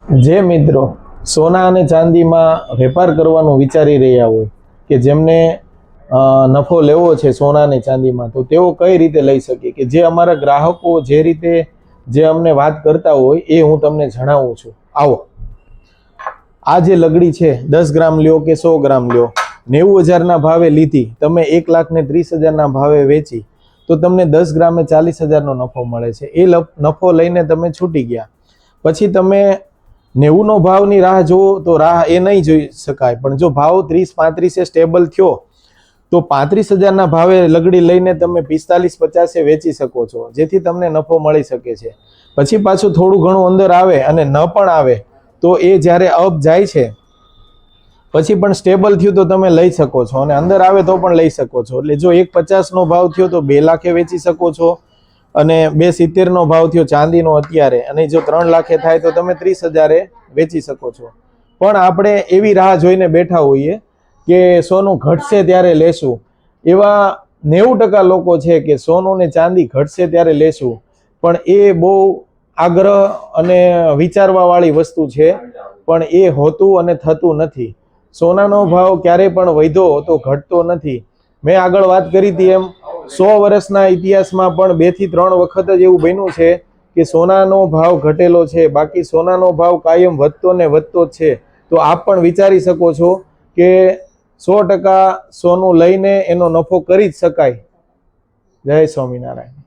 જે મિત્રો સોના અને ચાંદીમાં વેપાર કરવાનું વિચારી રહ્યા હોય કે જેમને નફો લેવો છે સોના અને ચાંદીમાં, તો તેઓ કઈ રીતે લઈ શકે, કે જે અમારા ગ્રાહકો જે રીતે જે અમને વાત કરતા હોય એ હું તમને જણાવું છું. આવો, આ જે લગડી છે 10 ગ્રામ લ્યો કે 100 ગ્રામ લ્યો, 90,000ના ભાવે લીધી, તમે 1,30,000ના ભાવે વેચી તો તમને 10 ગ્રામે 40,000નો નફો મળે છે. એ નફો લઈને તમે છૂટી ગયા. પછી તમે 90નો ભાવની રાહ જુઓ તો રાહ એ નહીં જોઈ શકાય, પણ જો ભાવ 30-35 સ્ટેબલ થયો તો 35,000ના ભાવે લગડી લઈને તમે 45-50 વેચી શકો છો, જેથી તમને નફો મળી શકે છે. પછી પાછું થોડું ઘણું અંદર આવે અને ન પણ આવે તો એ જ્યારે અપ જાય છે પછી પણ સ્ટેબલ થયું તો તમે લઈ શકો છો, અને અંદર આવે તો પણ લઈ શકો છો. એટલે જો 1,50નો ભાવ થયો તો 2 લાખે વેચી શકો છો, અને 2,70નો ભાવ થયો ચાંદીનો અત્યારે, અને જો 3 લાખે થાય તો તમે 30,000એ વેચી શકો છો. પણ આપણે એવી રાહ જોઈને બેઠા હોઈએ કે સોનું ઘટશે ત્યારે લેશું. એવા 90% લોકો છે કે સોનું ને ચાંદી ઘટશે ત્યારે લેશું, પણ એ બહુ આગ્રહ અને વિચારવાવાળી વસ્તુ છે, પણ એ હોતું અને થતું નથી. સોનાનો ભાવ ક્યારેય પણ વધ્યો તો ઘટતો નથી. મેં આગળ વાત કરી હતી એમ 100 વર્ષના ઇતિહાસમાં પણ 2 થી 3 વખત જ એવું બન્યું છે કે સોનાનો ભાવ ઘટેલો છે, બાકી સોનાનો ભાવ કાયમ વધતો ને વધતો જ છે. તો આપ પણ વિચારી શકો છો કે 100% સોનું લઈને એનો નફો કરી જ શકાય. જય સ્વામિનારાયણ.